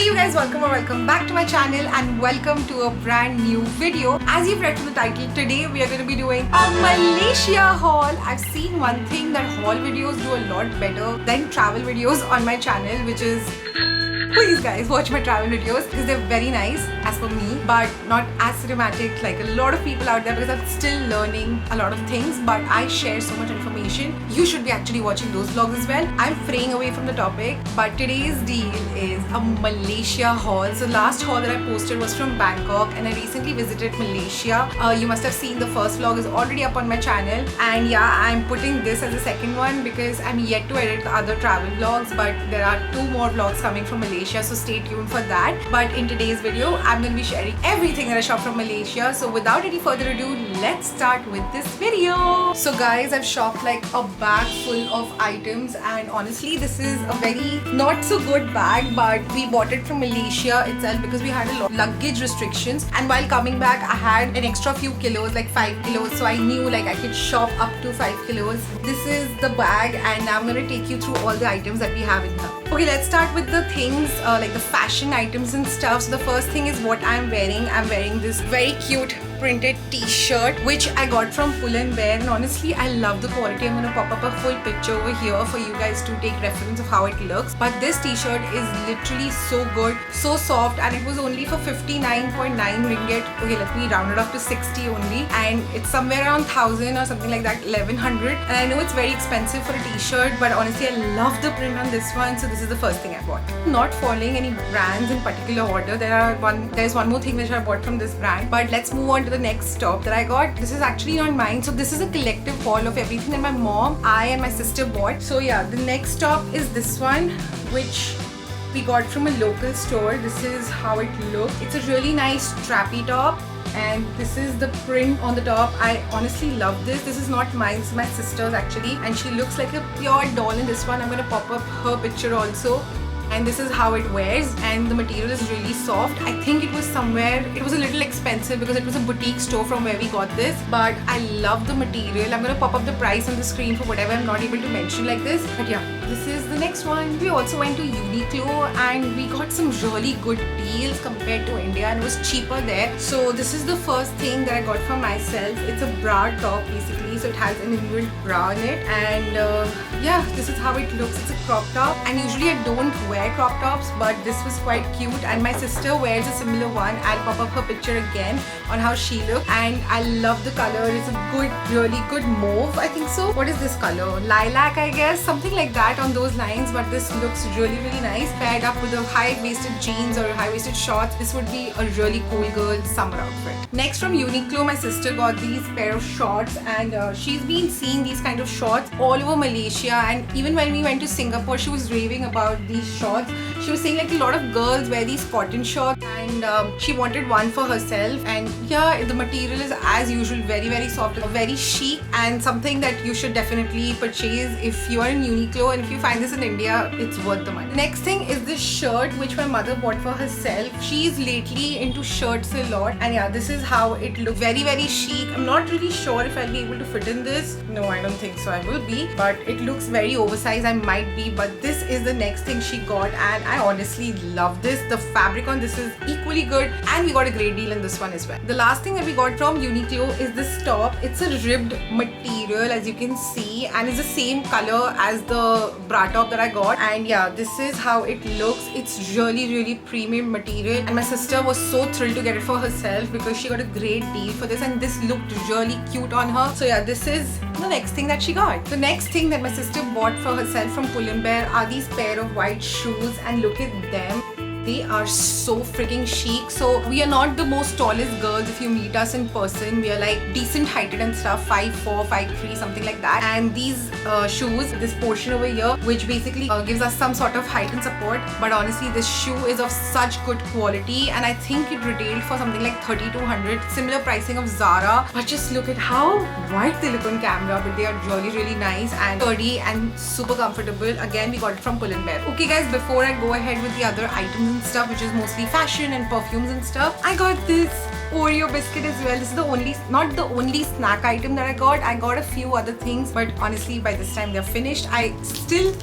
Hey you guys, welcome or welcome back to my channel and welcome to a brand new video. As you've read from the title, today we are going to be doing a Malaysia haul. I've seen one thing that haul videos do a lot better than travel videos on my channel, which is please guys watch my travel videos because they're very nice as for me, but not as cinematic like a lot of people out there because I'm still learning a lot of things, but I share so much information. You should be actually watching those vlogs as well. I'm fraying away from the topic, but today's deal is a Malaysia haul. So last haul that I posted was from Bangkok and I recently visited Malaysia. You must have seen the first vlog is already up on my channel, and yeah, I'm putting this as the second one because I'm yet to edit the other travel vlogs, but there are 2 more vlogs coming from Malaysia, so stay tuned for that. But in today's video, I'm going to be sharing everything that I shop from Malaysia. So without any further ado, let's start with this video. So guys, I've shopped like a bag full of items, and honestly this is a very not so good bag, but we bought it from Malaysia itself because we had a lot of luggage restrictions, and while coming back I had an extra few kilos, like 5 kilos, so I knew like I could shop up to 5 kilos. This is the bag and now I'm going to take you through all the items that we have in here. Okay, let's start with the things like the fashion items and stuff. So the first thing is what I'm wearing. I'm wearing this very cute printed t-shirt which I got from Pull & Bear, and honestly I love the quality. I'm going to pop up a full picture over here for you guys to take reference of how it looks, but this t-shirt is literally so good, so soft, and it was only for 59.9 ringgit. Okay, let me round it up to 60 only, and it's somewhere around 1000 or something like that, 1100, and I know it's very expensive for a t-shirt, but honestly I love the print on this one, so this is the first thing I bought. Not following any brands in particular order. There's one more thing which I bought from this brand, but let's move on to the next top that I got. This is actually not mine, so this is a collective haul of everything that my mom, I and my sister bought. So yeah, the next top is this one which we got from a local store. This is how it looks. It's a really nice strappy top, and this is the print on the top. I honestly love this. This is not mine, it's my sister's actually, and she looks like a pure doll in this one. I'm going to pop up her picture also. And this is how it wears, and the material is really soft. I think it was a little expensive because it was a boutique store from where we got this, but I love the material. I'm going to pop up the price on the screen for whatever I'm not able to mention like this, but yeah, this is the next one. We also went to Uniqlo and we got some really good deals compared to India, and it was cheaper there. So this is the first thing that I got for myself. It's a bra top basically, so it has an inbuilt bra in it, and yeah, this is how it looks. It's a crop top, and usually I don't wear crop tops, but this was quite cute, and my sister wears a similar one. I'll pop up her picture again on how she looks, and I love the color. It's a good, really good mauve, I think so. What is this color? Lilac, I guess, something like that on those lines, but this looks really, really nice. Paired up with a high-waisted jeans or high-waisted shorts, this would be a really cool girl summer outfit. Next from Uniqlo, my sister got these pair of shorts, and she's been seeing these kind of shorts all over Malaysia, and even when we went to Singapore, she was raving about these shorts. She was saying like a lot of girls wear these cotton shorts, and she wanted one for herself. And yeah, the material is as usual very, very soft, very chic, and something that you should definitely purchase if you are in Uniqlo, and if you find this in India, it's worth the money. Next thing is this shirt which my mother bought for herself. She's lately into shirts a lot, and yeah, this is how it looks. Very, very chic. I'm not really sure if I'll be able to fit in this. No, I don't think so I will be, but it looks very oversized. I might be, but this is the next thing she got, and I honestly love this. The fabric on this is equally good, and we got a great deal in this one as well. The last thing that we got from Uniqlo is this top. It's a ribbed material as you can see, and it's the same color as the bra top that I got, and yeah, this is how it looks. It's really, really premium material, and my sister was so thrilled to get it for herself because she got a great deal for this, and this looked really cute on her. So yeah, this is the next thing that she got. The next thing that my sister bought for herself from Pull & Bear are these pair of white shoes, and look at them. They are so freaking chic. So we are not the most tallest girls. If you meet us in person, we are like decent heighted and stuff, 5'4", 5'3", something like that. And these shoes, this portion over here, which basically gives us some sort of height and support. But honestly, this shoe is of such good quality, and I think it retailed for something like 3200, similar pricing of Zara. But just look at how white they look on camera, but they are really, really nice and sturdy and super comfortable. Again, we got it from Pull & Bear. Okay guys, before I go ahead with the other items and stuff, which is mostly fashion and perfumes and stuff, I got this Oreo biscuit as well. This is not the only snack item that I got. I got a few other things, but honestly by this time they're finished. I still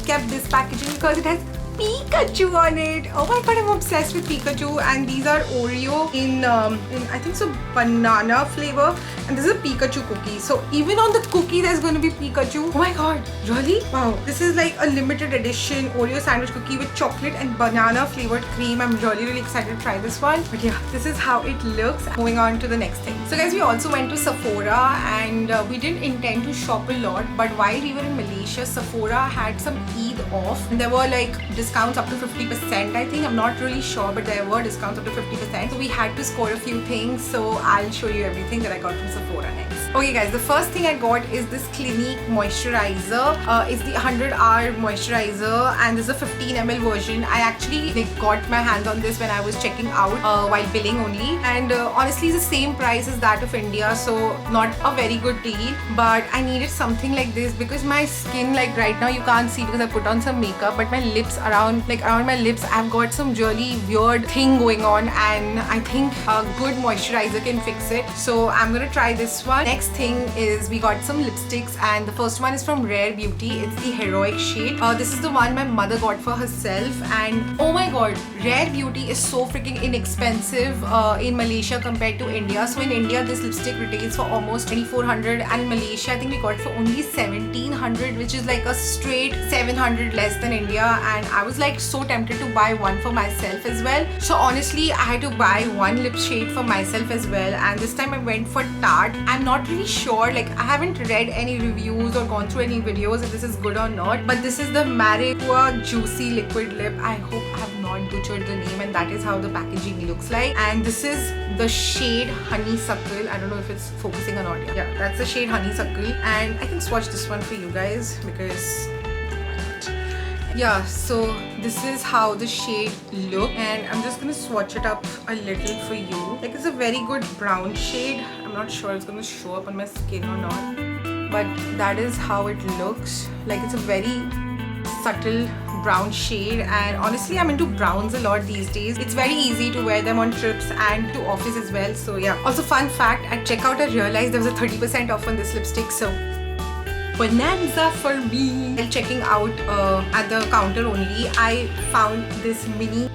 kept this packaging because it has Pikachu on it. Oh my god, I'm obsessed with Pikachu. And these are Oreo in I think so banana flavor. And this is a Pikachu cookie. So even on the cookie there's going to be Pikachu. Oh my god, really? Wow. This is like a limited edition Oreo sandwich cookie with chocolate and banana flavored cream. I'm really excited to try this one. But yeah, this is how it looks. Moving on to the next thing. So guys, we also went to Sephora and we didn't intend to shop a lot. But while we were in Malaysia, Sephora had some Eid off. And there were like discounts up to 50%. I think, I'm not really sure, but there were discounts up to 50%. So we had to score a few things. So I'll show you everything that I got from Sephora next. Okay guys, the first thing I got is this Clinique moisturizer. It's the 100-hour moisturizer and this is a 15 ml version. I actually got my hands on this when I was checking out while billing only, and honestly it's the same price as that of India, so not a very good deal. But I needed something like this because my skin, like right now you can't see because I put on some makeup, but my lips around my lips I've got some really weird thing going on, and I think a good moisturizer can fix it. So I'm gonna try this one. Next thing is we got some lipsticks, and the first one is from Rare Beauty. It's the Heroic shade. This is the one my mother got for herself, and oh my god, Rare Beauty is so freaking inexpensive in Malaysia compared to India. So in India this lipstick retails for almost 2400, and in Malaysia I think we got it for only 1700, which is like a straight 700 less than India. And I was like so tempted to buy one for myself as well. So honestly I had to buy one lip shade for myself as well, and this time I went for Tarte. I'm not really sure, like I haven't read any reviews or gone through any videos if this is good or not, but this is the Mariqua Juicy Liquid Lip. I hope I have not butchered the name, and that is how the packaging looks like. And this is the shade Honeysuckle. I don't know if it's focusing or not. Yeah, that's the shade Honeysuckle, and I can swatch this one for you guys because yeah, so this is how the shade look, and I'm just gonna swatch it up a little for you. Like it's a very good brown shade. I'm not sure it's gonna show up on my skin or not, but that is how it looks. Like it's a very subtle brown shade, and honestly I'm into browns a lot these days. It's very easy to wear them on trips and to office as well. So yeah. Also fun fact, at checkout I realized there was a 30% off on this lipstick, so bonanza for me. While checking out at the counter only, I found this mini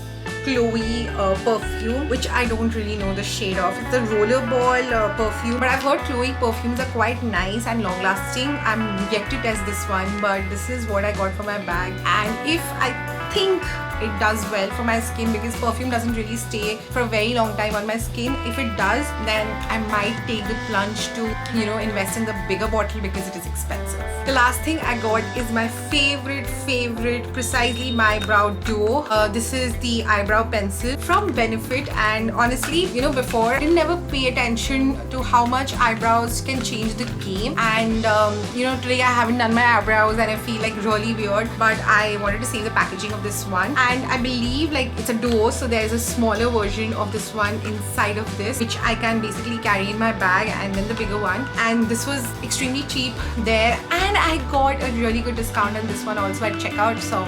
Chloe perfume, which I don't really know the shade of. It's a rollerball perfume, but I've heard Chloe perfumes are quite nice and long lasting. I'm yet to test this one, but this is what I got for my bag, and if I think it does well for my skin, because perfume doesn't really stay for a very long time on my skin. If it does, then I might take the plunge to, you know, invest in the bigger bottle because it is expensive. The last thing I got is my favorite, precisely my brow duo. This is the eyebrow pencil from Benefit, and honestly, you know, before I didn't ever pay attention to how much eyebrows can change the game, and you know, today I haven't done my eyebrows and I feel like really weird, but I wanted to see the packaging of this one. And I believe like it's a duo, so there is a smaller version of this one inside of this, which I can basically carry in my bag, and then the bigger one. And this was extremely cheap there, and I got a really good discount on this one also at checkout. So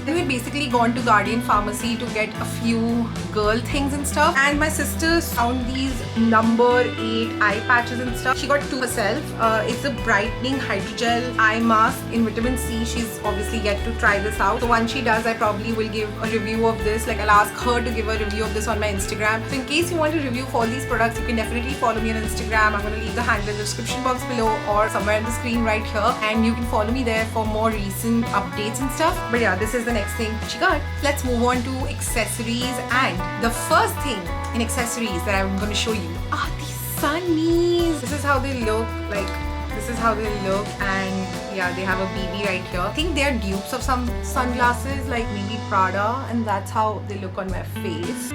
then we basically gone to Guardian Pharmacy to get a few girl things and stuff, and my sister found these number 8 eye patches and stuff. She got 2 herself. It's a brightening hydrogel eye mask in vitamin C. She's obviously yet to try this out, so once she does I probably will give a review of this. Like I'll ask her to give a review of this on my Instagram. So in case you want to review for all these products, you can definitely follow me on Instagram. I'm going to leave the handle in the description box below or somewhere on the screen right here, and you can follow me there for more recent updates and stuff. But yeah, this is the next thing she got. Let's move on to accessories, and the first thing in accessories that I'm going to show you are these sunnies. This is how they look. Like this is how they look, and yeah, they have a BB right here. I think they are dupes of some sunglasses like maybe Prada, and that's how they look on my face.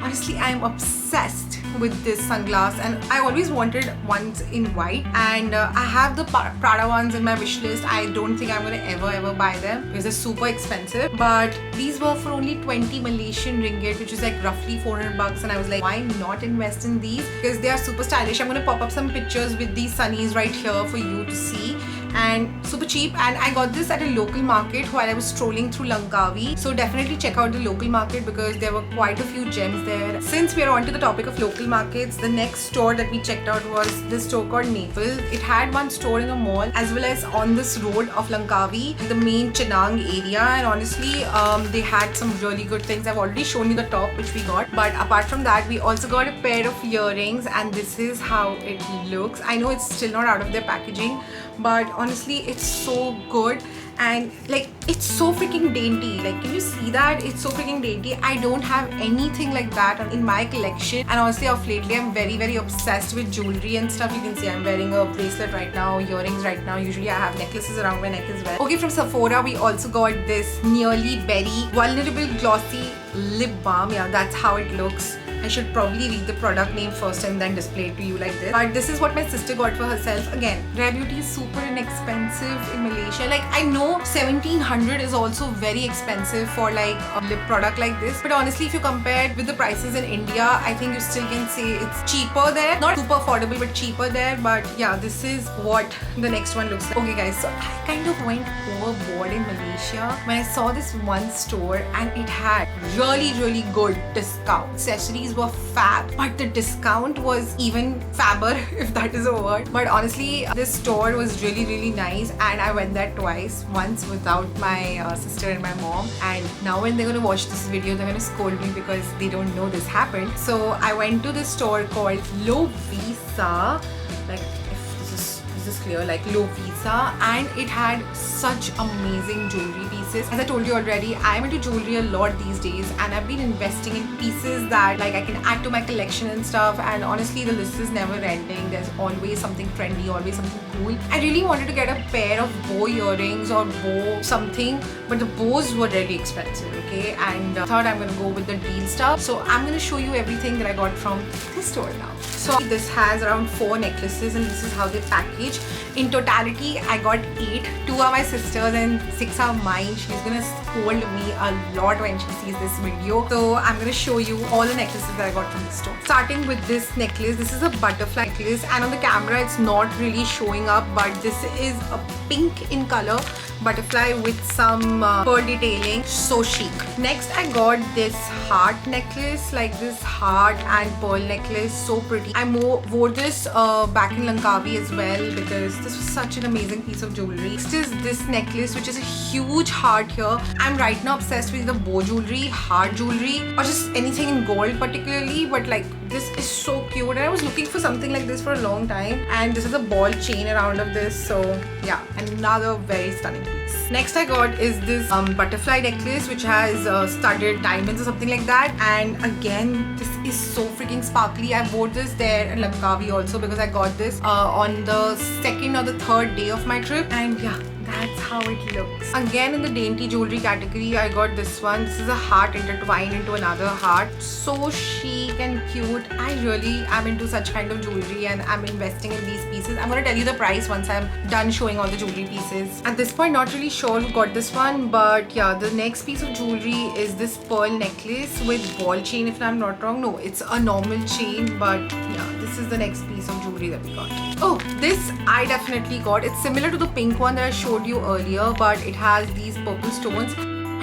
Honestly, I'm obsessed with this sunglass, and I always wanted ones in white, and I have the Prada ones in my wish list. I don't think I'm gonna ever buy them because they're super expensive, but these were for only 20 Malaysian ringgit, which is like roughly 400 bucks, and I was like, why not invest in these? Because they are super stylish. I'm gonna pop up some pictures with these sunnies right here for you to see. and super cheap. And I got this at a local market while I was strolling through Langkawi. So definitely check out the local market because there were quite a few gems there. Since we are on to the topic of local markets, the next store that we checked out was this store called Naples. It had one store in a mall as well as on this road of Langkawi, the main Chenang area, and honestly they had some really good things. I've already shown you the top which we got, but apart from that we also got a pair of earrings, and this is how it looks. I know it's still not out of their packaging, but honestly it's so good. And like, it's so freaking dainty. Like, can you see that? It's so freaking dainty. I don't have anything like that in my collection, and honestly of lately I'm very obsessed with jewelry and stuff. You can see I'm wearing a bracelet right now, earrings right now. Usually I have necklaces around my neck as well. Okay, from Sephora we also got this Nearly Berry Vulnerable Glossy Lip Balm. Yeah, that's how it looks. I should probably read the product name first and then display it to you like this. But this is what my sister got for herself. Again, Rare Beauty is super inexpensive in Malaysia. Like, I know 1700 is also very expensive for like a lip product like this. But honestly, if you compare it with the prices in India, I think you still can say it's cheaper there. Not super affordable, but cheaper there. But yeah, this is what the next one looks like. Okay guys, so I kind of went overboard in Malaysia when I saw this one store and it had really good discount. Accessories were fab, but the discount was even fabber, if that is a word. But honestly, this store was really nice, and I went there twice. Once without my sister and my mom, and now when they're gonna watch this video, they're gonna scold me because they don't know this happened. So I went to this store called Lovisa, like, is this clear, like Lovisa, and it had such amazing jewelry pieces. As I told you already, I'm into jewelry a lot these days, and I've been investing in pieces that like I can add to my collection and stuff. And honestly, the list is never ending. There's always something trendy, always something cool. I really wanted to get a pair of bow earrings or bow something, but the bows were really expensive, okay? And I thought I'm gonna go with the deal stuff. So I'm gonna show you everything that I got from this store now. So this has around 4 necklaces, and this is how they package. In totality, I got 8. 2 are my sisters and 6 are mine. She's gonna scold me a lot when she sees this video. So I'm gonna show you all the necklaces that I got from the store. Starting with this necklace. This is a butterfly necklace, and on the camera it's not really showing up, but this is a pink in color butterfly with some pearl detailing. So chic. Next I got this heart necklace, like this heart and pearl necklace. So pretty. I wore this back in Langkawi as well because this was such an amazing piece of jewelry. Next is this necklace, which is a huge heart here. I'm right now obsessed with the bow jewelry, heart jewelry, or just anything in gold particularly, but like this is so cute, and I was looking for something like this for a long time. And this is a ball chain around of this, so yeah, another very stunning piece. Next I got is this butterfly necklace, which has studded diamonds or something like that. And again, this is so freaking sparkly. I wore this there in Langkawi also because I got this on the 2nd or the 3rd day of my trip, and yeah, that's how it looks. Again, in the dainty jewelry category, I got this one. This is a heart intertwined into another heart. So chic and cute. I really am into such kind of jewelry, and I'm investing in these pieces. I'm gonna tell you the price once I'm done showing all the jewelry pieces. At this point, not really sure who got this one, but yeah, the next piece of jewelry is this pearl necklace with ball chain, if I'm not wrong. No, it's a normal chain, but yeah, this is the next piece of jewelry that we got. Oh, this I definitely got. It's similar to the pink one that I showed you earlier, but it has these purple stones.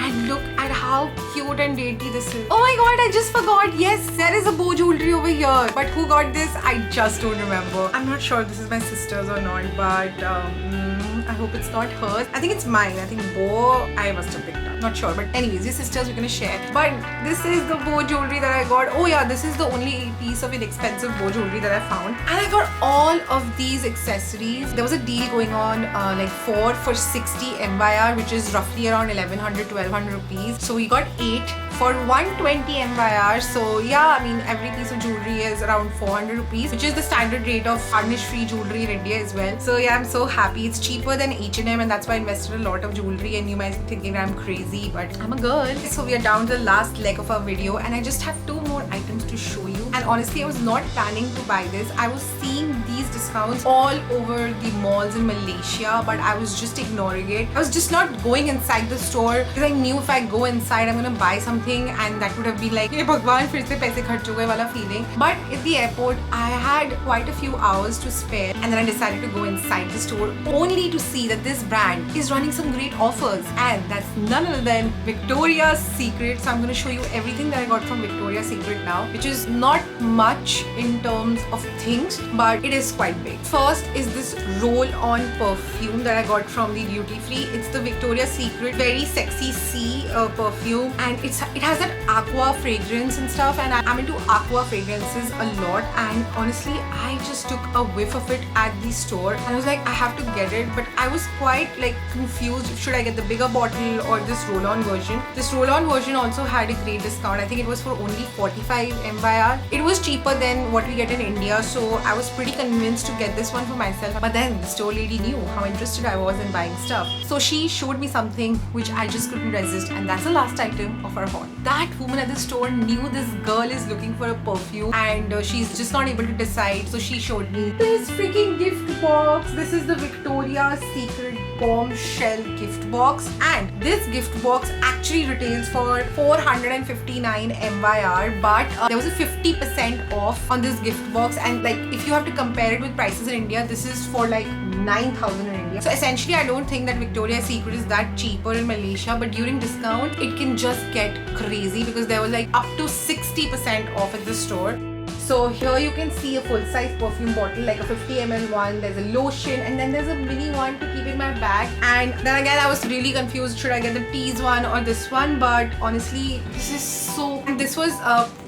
And look at how cute and dainty this is. Oh my god, I just forgot. Yes, there is a bow jewelry over here. But who got this? I just don't remember. I'm not sure if this is my sister's or not, but I hope it's not hers. I think it's mine. I think bow I must have picked up. Not sure, but anyways, your sisters, we're gonna share. But this is the bow jewelry that I got. Oh yeah, this is the only piece of inexpensive bow jewelry that I found. And I got all of these accessories. There was a deal going on, like 4 for 60 MYR, which is roughly around 1100, 1200 rupees. So we got 8 for 120 MYR. So yeah, I mean, every piece of jewelry is around 400 rupees, which is the standard rate of varnish-free jewelry in India as well. So yeah, I'm so happy. It's cheaper than H&M, and that's why I invested a lot of jewelry. And you might be thinking I'm crazy, but I'm a girl. So we are down to the last leg of our video, and I just have 2 more items to show you. and honestly I was not planning to buy this. I was seeing these discounts all over the malls in Malaysia, but I was just ignoring it. I was just not going inside the store because I knew if I go inside I'm gonna buy something and that would have been like, hey Bhagwan, fir se paise kharch ho gaye wala feeling. But at the airport I had quite a few hours to spare, and then I decided to go inside the store only to see that this brand is running some great offers, and that's none other than Victoria's Secret. So I'm going to show you everything that I got from Victoria's Secret now, which is not much in terms of things, but it is quite big. First is this roll-on perfume that I got from the duty free. It's the Victoria's Secret Very Sexy Sea perfume, and it has that aqua fragrance and stuff, and I'm into aqua fragrances a lot, and honestly I just took a whiff of it at the store and I was like, I have to get it, but I was quite like confused. Should I get the bigger bottle or this roll-on version? This roll-on version also had a great discount. I think it was for only 45 MYR. It was cheaper than what we get in India, so I was pretty convinced to get this one for myself. But then the store lady knew how interested I was in buying stuff, so she showed me something which I just couldn't resist, and that's the last item of our haul. That woman at the store knew this girl is looking for a perfume and she's just not able to decide, so she showed me this freaking gift box. This is the Victoria's Secret Bombshell gift box, and this gift box actually retails for 459 MYR, but there was a 50% off on this gift box, and like if you have to compare it with prices in India, this is for like 9,000 in India. So essentially I don't think that Victoria's Secret is that cheaper in Malaysia, but during discount it can just get crazy because there was like up to 60% off at the store. So here you can see a full-size perfume bottle, like a 50 ml one. There's a lotion, and then there's a mini one to keep in my bag. And then again I was really confused, should I get the tease one or this one? But honestly this is so... And this was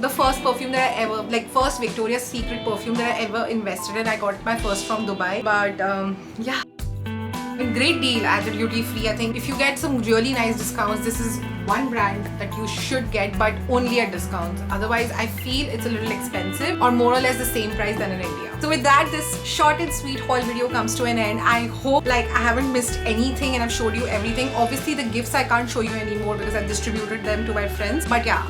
the first perfume that I ever, like first Victoria's Secret perfume that I ever invested in. I got my first from Dubai, but yeah. A great deal at the duty free. I think if you get some really nice discounts, this is one brand that you should get, but only at discounts. Otherwise I feel it's a little expensive, or more or less the same price than in India. So with that, this short and sweet haul video comes to an end. I hope like I haven't missed anything and I've showed you everything. Obviously the gifts I can't show you anymore because I've distributed them to my friends, but yeah,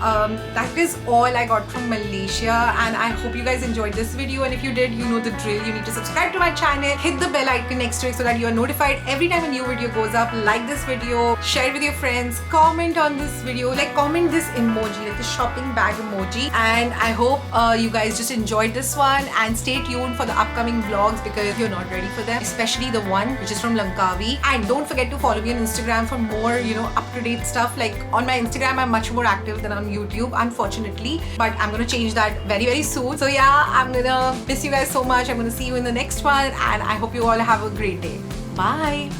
that is all I got from Malaysia, and I hope you guys enjoyed this video, and if you did, you know the drill. You need to subscribe to my channel, hit the bell icon next to it so that you are notified every time a new video goes up. Like this video, share it with your friends, comment on this video, like comment this emoji, like the shopping bag emoji, and I hope you guys just enjoyed this one, and stay tuned for the upcoming vlogs because you're not ready for them, especially the one which is from Langkawi. And don't forget to follow me on Instagram for more, you know, up-to-date stuff. Like on my Instagram I'm much more active than on YouTube, unfortunately, but I'm gonna change that very, very soon. So yeah, I'm gonna miss you guys so much. I'm gonna see you in the next one, and I hope you all have a great day. Bye.